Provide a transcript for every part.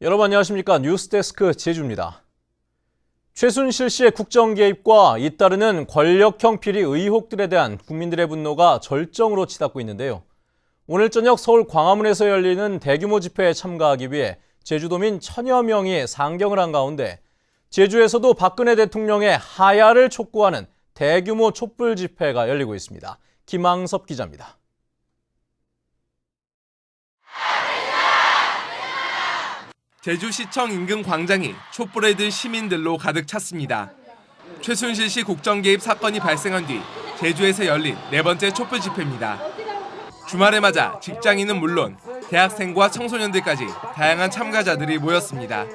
여러분 안녕하십니까? 뉴스데스크 제주입니다. 최순실 씨의 국정 개입과 잇따르는 권력형 비리 의혹들에 대한 국민들의 분노가 절정으로 치닫고 있는데요. 오늘 저녁 서울 광화문에서 열리는 대규모 집회에 참가하기 위해 제주도민 천여 명이 상경을 한 가운데 제주에서도 박근혜 대통령의 하야를 촉구하는 대규모 촛불 집회가 열리고 있습니다. 김항섭 기자입니다. 제주시청 인근 광장이 촛불에 든 시민들로 가득 찼습니다. 최순실 씨 국정 개입 사건이 발생한 뒤 제주에서 열린 네 번째 촛불 집회입니다. 주말에 맞아 직장인은 물론 대학생과 청소년들까지 다양한 참가자들이 모였습니다.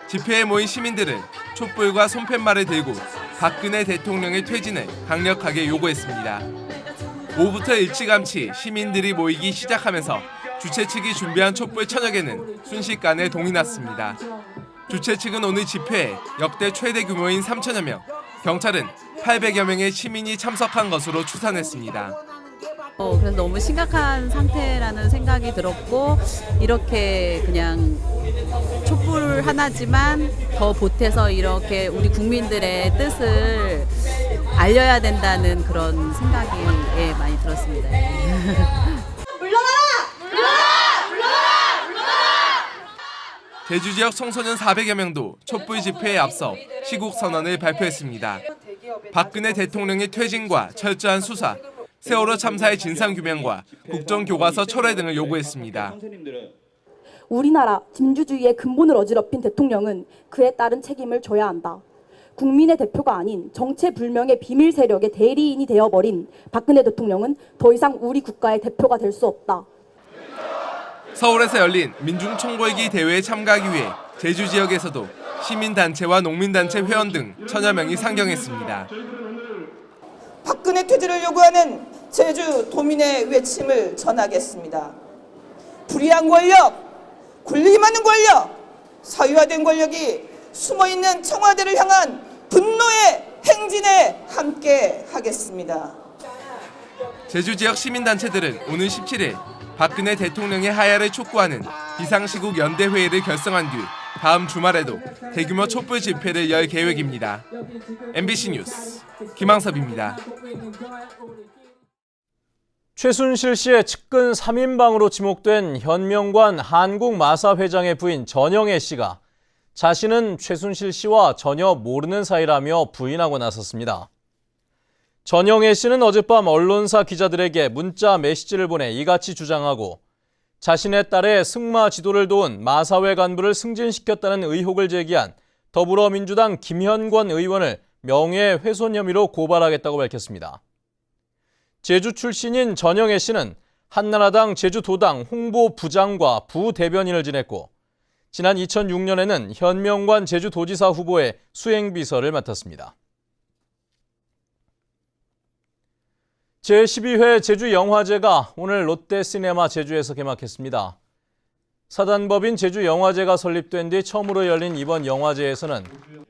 집회에 모인 시민들은 촛불과 손팻말을 들고 박근혜 대통령의 퇴진을 강력하게 요구했습니다. 오후부터 일찌감치 시민들이 모이기 시작하면서 주최 측이 준비한 촛불 천여 개는 순식간에 동이 났습니다. 주최 측은 오늘 집회에 역대 최대 규모인 3천여 명, 경찰은 800여 명의 시민이 참석한 것으로 추산했습니다. 그래서 너무 심각한 상태라는 생각이 들었고, 이렇게 그냥 촛불 하나지만 더 보태서 이렇게 우리 국민들의 뜻을 알려야 된다는 그런 생각이 많이 들었습니다. 제주 지역 청소년 400여 명도 촛불 집회에 앞서 시국 선언을 발표했습니다. 박근혜 대통령의 퇴진과 철저한 수사, 세월호 참사의 진상규명과 국정교과서 철회 등을 요구했습니다. 우리나라 민주주의의 근본을 어지럽힌 대통령은 그에 따른 책임을 져야 한다. 국민의 대표가 아닌 정체불명의 비밀 세력의 대리인이 되어버린 박근혜 대통령은 더 이상 우리 국가의 대표가 될 수 없다. 서울에서 열린 민중총궐기 대회에 참가하기 위해 제주 지역에서도 시민단체와 농민단체 회원 등 천여 명이 상경했습니다. 박근혜 퇴진을 요구하는 제주 도민의 외침을 전하겠습니다. 불의한 권력, 군림하는 권력, 사유화된 권력이 숨어있는 청와대를 향한 분노의 행진에 함께 하겠습니다. 제주 지역 시민단체들은 오늘 17일 박근혜 대통령의 하야를 촉구하는 비상시국 연대회의를 결성한 뒤 다음 주말에도 대규모 촛불 집회를 열 계획입니다. MBC 뉴스 김항섭입니다. 최순실 씨의 측근 3인방으로 지목된 현명관 한국마사 회장의 부인 전영애 씨가 자신은 최순실 씨와 전혀 모르는 사이라며 부인하고 나섰습니다. 전영애 씨는 어젯밤 언론사 기자들에게 문자 메시지를 보내 이같이 주장하고 자신의 딸의 승마 지도를 도운 마사회 간부를 승진시켰다는 의혹을 제기한 더불어민주당 김현권 의원을 명예훼손 혐의로 고발하겠다고 밝혔습니다. 제주 출신인 전영애 씨는 한나라당 제주도당 홍보부장과 부대변인을 지냈고 지난 2006년에는 현명관 제주도지사 후보의 수행비서를 맡았습니다. 제12회 제주영화제가 오늘 롯데시네마 제주에서 개막했습니다. 사단법인 제주영화제가 설립된 뒤 처음으로 열린 이번 영화제에서는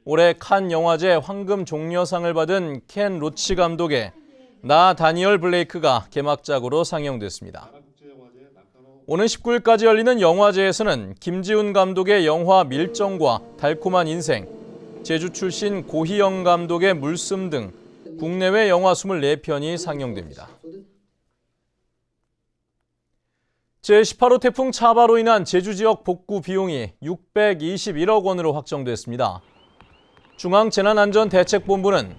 올해 칸 영화제 황금 종려상을 받은 켄 로치 감독의 나 다니엘 블레이크가 개막작으로 상영됐습니다. 오는 19일까지 열리는 영화제에서는 김지훈 감독의 영화 밀정과 달콤한 인생, 제주 출신 고희영 감독의 물씀 등 국내외 영화 24편이 상영됩니다. 제18호 태풍 차바로 인한 제주 지역 복구 비용이 621억 원으로 확정됐습니다. 중앙재난안전대책본부는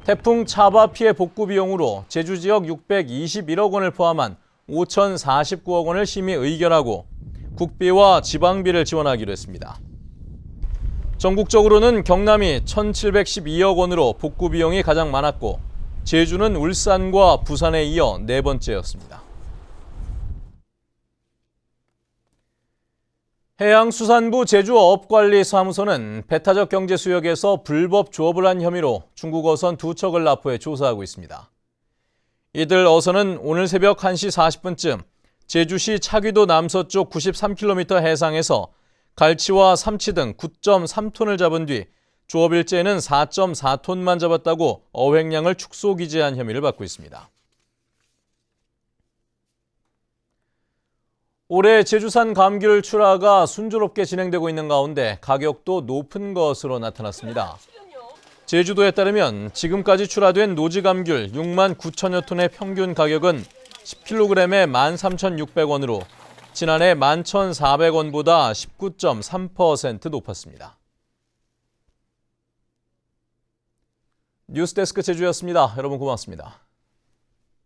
태풍 차바 피해 복구 비용으로 제주 지역 621억 원을 포함한 5,049억 원을 심의 의결하고 국비와 지방비를 지원하기로 했습니다. 전국적으로는 경남이 1,712억 원으로 복구 비용이 가장 많았고 제주는 울산과 부산에 이어 네 번째였습니다. 해양수산부 제주어업관리사무소는 배타적 경제 수역에서 불법 조업을 한 혐의로 중국 어선 2척을 납포해 조사하고 있습니다. 이들 어선은 오늘 새벽 1시 40분쯤 제주시 차귀도 남서쪽 93km 해상에서 갈치와 삼치 등 9.3톤을 잡은 뒤 조업일제에는 4.4톤만 잡았다고 어획량을 축소 기재한 혐의를 받고 있습니다. 올해 제주산 감귤 출하가 순조롭게 진행되고 있는 가운데 가격도 높은 것으로 나타났습니다. 제주도에 따르면 지금까지 출하된 노지감귤 6만 9천여 톤의 평균 가격은 10kg에 13,600원으로 지난해 11,400원보다 19.3% 높았습니다. 뉴스데스크 제주였습니다. 여러분 고맙습니다.